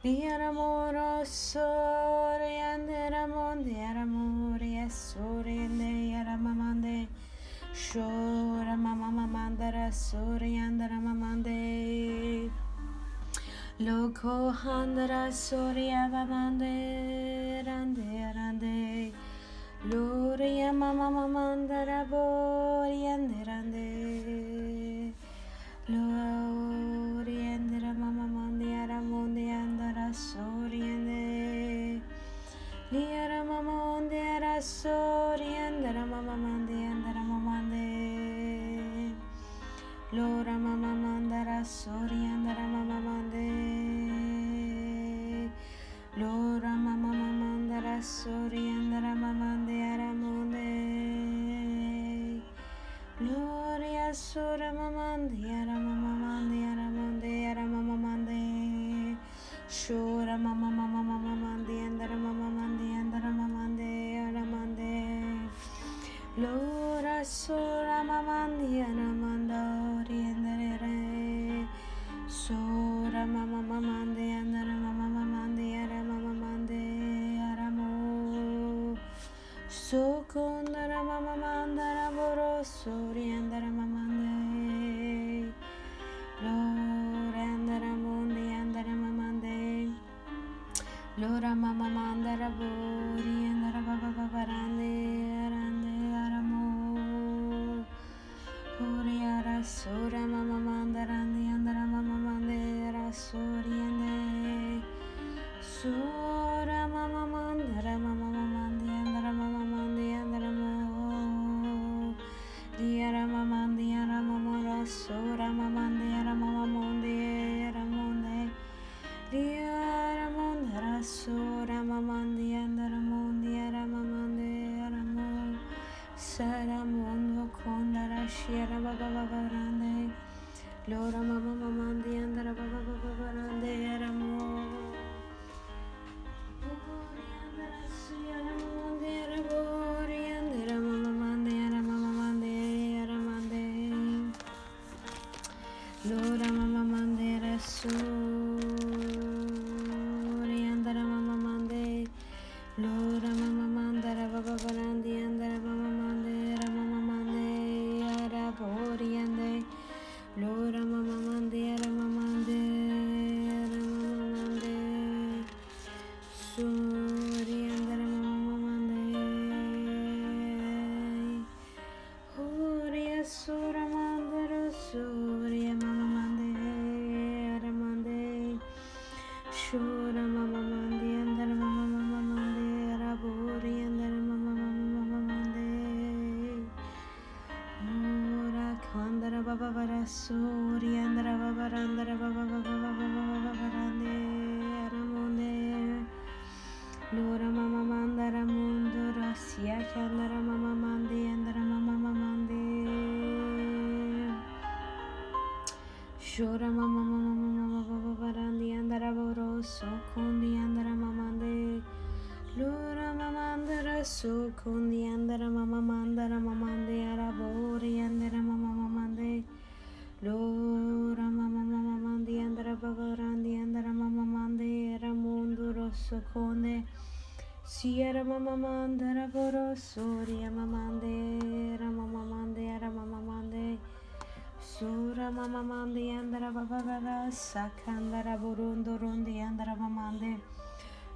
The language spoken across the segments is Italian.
Liaramoro sore andera monde aramore sore ande aramamande shora mama mandara sore andara mamande Loco handara sore avamande rande Gloria mama mandara bori rande Gloria andara mama mandi aramonde andara sori ande Liara mama mandi ara sori andara mama mandi andara mamande Lora mama mandara sori andara mama mande Lora mama mandara sori andara mamande aramonde Gloria sora mamande aramamande Shora mama mamande andara mamande aramande Lora sora mamande aramandori andare Sora mama mamande andara mamande aramamande aramo Sokondara mama mandara boro sori andara mamande Lora andara mondi andara mamande Lora mama mandara bori andara baba babarande arande aramo Ori ara sora mama mandarande andara mama mande ara sori ande Sora mama mandara mama mamande andara mama mande andara mo Diara mamande ara mama sora mamande ara mama monde ara monde Diara mondara sora mamande andara monde ara mamande ara mo Sara mondo kondara shiara baba babarande Lora mama mamande andara baba babarande ara mo Lora mama mandera sori andara mama mande Lora mama mandara baba barandi andara mama mandera mama mande ara bori ande Lora mama mandera mama mandera mama mande sori andara mama mande Ori sora mandara sori Shura mama mandi andara mama mande arabori andara mama mande Ora kandara baba barasuri andara baba barande aramonde Lora mama mandara mundo rasia kandara mama mande andara mama mande Shura mama barandi andara boro sokundi andara mamande Lora mamandara sokundi andara mama mandara mamande arabori andara mama mamande Lora mama mamandi andara babarandi andara mama mande ramundo rosso conde Sierra mama mandara boro soria mamande ramama mande aramama mande Sura mama mandi andara babara sakandara burundo rundi andara mamande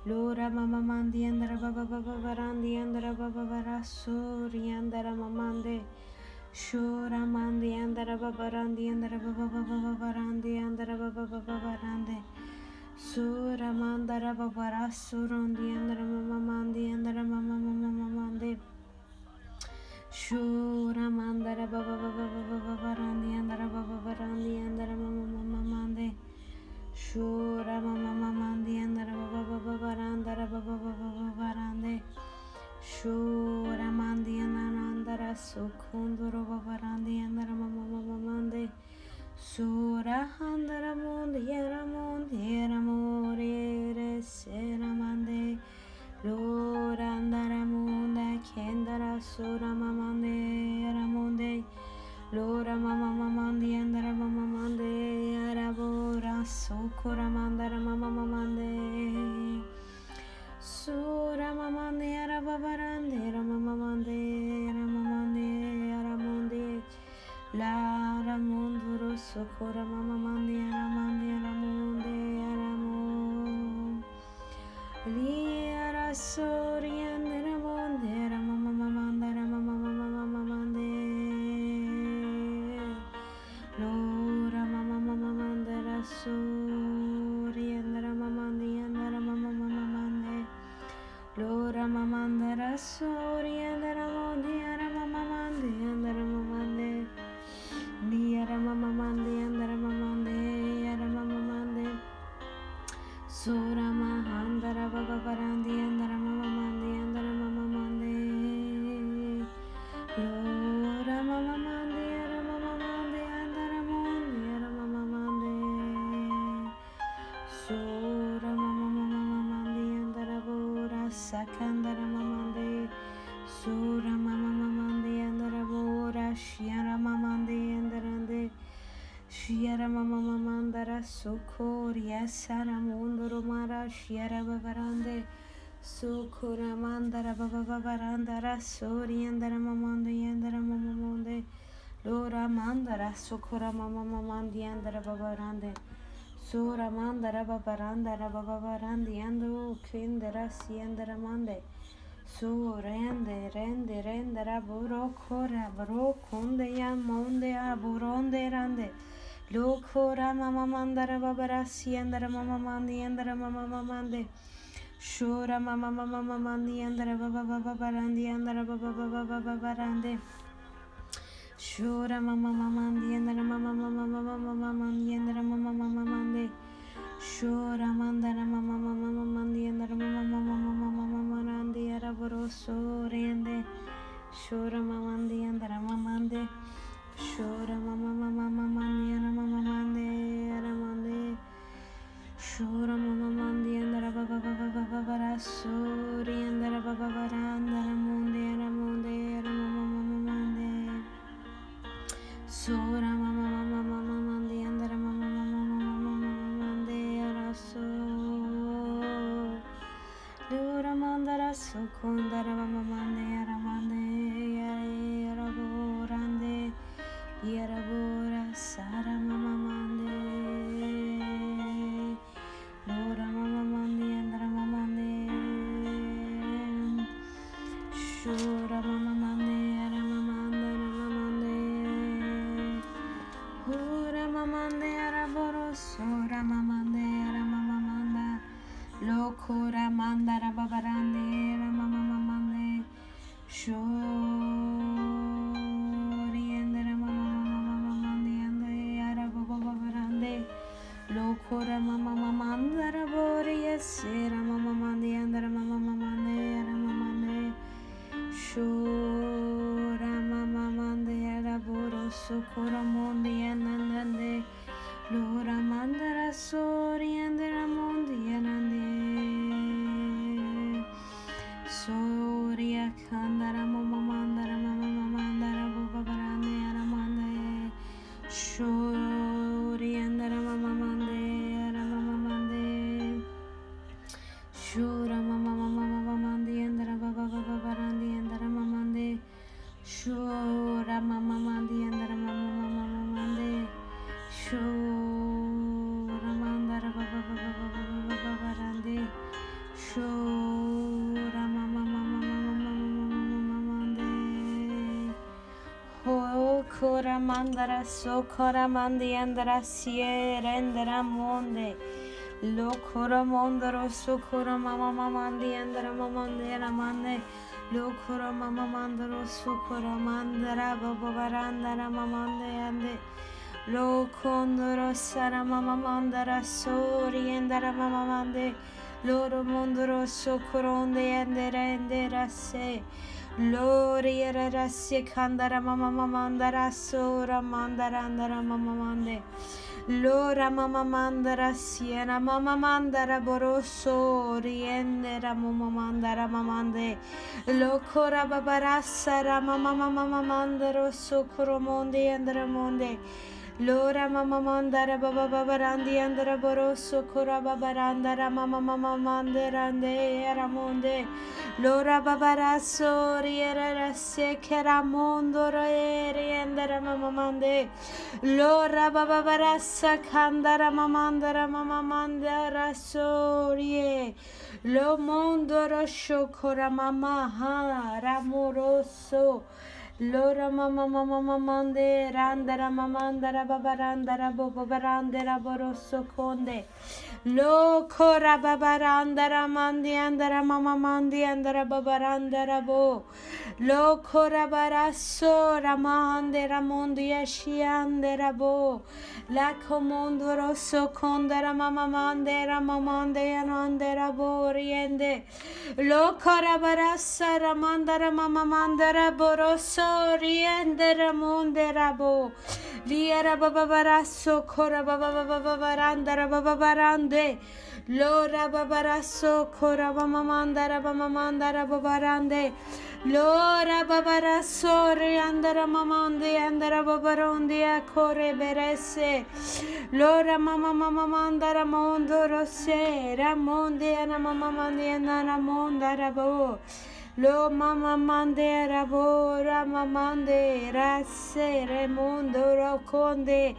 Lora mama mandi andara baba barandi andara babara suri andara mamande Shura mandi andara babarandi andara baba barandi andara baba barande Sura mandara babara surundi andara mama mandi andara mama mande Shura mandara baba barandi andara baba barandi andara mama mande Shura mama mandi andara baba barandara baba barande Shura mandi andara sukundoro baba barandi andara mama mande Sura andara mondi era more sera mande Lora andara monda kendara sura mamande aramonde Lora mama mandi andara mama mande arabora sukura mandara mama mamande. Sura mamande arababarande ramamamande ramamande aramonde. La ramonduro sukura mamamande aramande aramonde aramon. Liara soriande ramonde ramamamamande ramamamamamande. Lora mamamamamande rasoriande ramamande ramamamamande. Lora mamande rasoriande ramonde ramamamande ramamamande. Liara mamamande ramamande ramamamande. Sura mahandara baba barandi andara mama mandi andara mama mandi. Lora mama mandi ara mama mandi andara mandi ara mama mandi. Sura mama mama mandi andara bora sakandara mama mandi. Sura mama mama mandi andara bora shiara mama mandi andara ande. Shiara mama mandara sokoria sara mondoro mara shiara babarande sokora mandara baba babarandara sori andara mamande andara mama monde lora mandara sokora mama mamandi andara babarande sora mandara babarandara baba barandi ando kindara si andara mande so rende rendara boro kora bro konde ya monde a boronde rande. Lokora mama mandara babarasi andara mama mandi andara mama mamande. Shora mama mama mandi andara baba baba barandi andara baba baba baba barande. Shora mama mama mandi andara mama mama mama mama mandi andara mama mama mande. Shora mandara mama mama mandi andara mama mama mama mama marandi araboro sorende. Shora mama mandi andara mama mande. Shora mama mama mandi andara mama mande aramande. Shora mama mandi andara baba baba baba barasori andara baba barandara monde aramonde aramama mama mande. Sora mama mama mama mandi andara mama mama mama mande araso. Lora mandara sokondara mama mande aramande araborande. Yarabora sara mama mande. Lora mama mande andara mama mande. Shora mama mande ara mama andara mama mande. Hora mama mande ara boro sora mama mande ara mama manda. Lokora mandara babarande ara mama mama mande. Lokora mama mama andara boria sera mama mandi andara mama mama ne ara mama ne shora mama mandi ara boro sokora mondi anande lora mandara sori andara mondi anande soria kandara mama mandara mama mama andara baba barane ara mande shori andara mama mande ara mama mande shora mama mama mama mandi andara baba baba barandi andara mama mande shora mama mandi andara mama mama mama mande shora mandara baba baba baba baba barandi shora mama mama mama mama mama mande ho kora mandara sokora mandi andara siere andara monde lokora mondaro sokora mama mama mandi andara mama mandera mande lokora mama mandaro sokora mandara baba barandara mama mande ande lokondoro sara mama mandara sori andara mama mande loro mondoro sokoronde andera andera se lori era rasse kandara mama mama mandara sora mandara andara mama mande lora mama mandara siena mama mandara boroso riendera mama mandara mamande lokora babarassa mama mama mandaro sokoro monde andara monde Lora mama mandara baba baba randi andara boroso kora baba randara mama mama manderande eramonde. Lora baba raso riera rase kera mondo riendera mama mande. Lora baba barasa kandara mamandara mama mandara sorie. Lo mondo rosho kora mama ha ramoroso. Lora mama mama mande randara mamandara babarandara bobarandara boroso konde. Lo kora babarandara mandi andara mama mandi andara babarandara bo. Lo kora barasso ramande ramondi asciandera bo. La comondo rosso condera mama mandera mamande anandera bo riende. Lo kora barassa ramandara mama mandara boroso riende ramondera bo. Liera baba barasso kora baba baba barandara baba barande. Lora babarasso kora mama mandara babarande. Lora babarasso riandara mamande andara babarondi a core beresse. Lora mama mandara mondo rosse ramonde ana mama mandi ana mondara bo. Lo mama mande rabora mamande rasse remondo roconde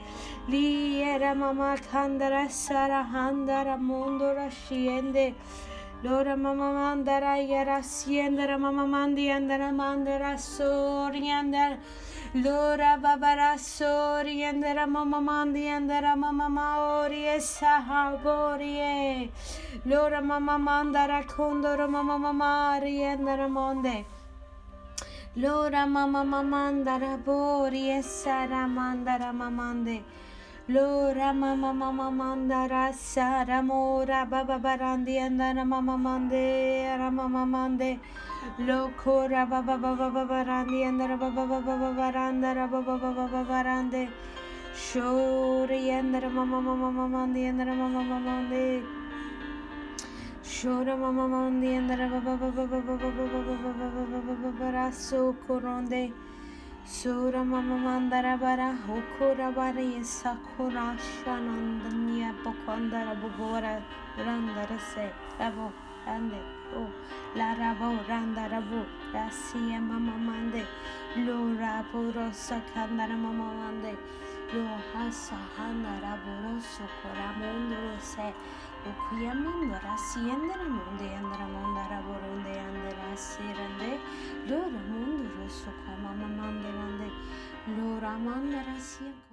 li era mama candara sara handara mondo rasciende. Lora mama mandara yara siendera mama mandi andara mandara soriandara. Lora babara soriandera mama mandi andara mama maori e sahaborie. Lora mama mandara condoro mama mamari andara monde. Lora mama mandara bori e sara mandara mamande. Lora mama mandara sara mora baba barandi andara mama mande ara mama mande. Lokora baba barandi andara baba barandara baba barande. Shori andara mama mandi andara mama mande. Shora mama mandi andara baba so coronde. Sura mama mandara bara hokura bara yesakura shanandanya bokondara bugora randara se rabo rande o la rabo randara bu rasiya mama mande lo rabo rosa kandara mama mande lo hasa handara boroso kora mondoro se okuya mondora siendera monde andara mondara boronde andara sirande lo ramondo rosso kwa mama manderande lo ramandara sia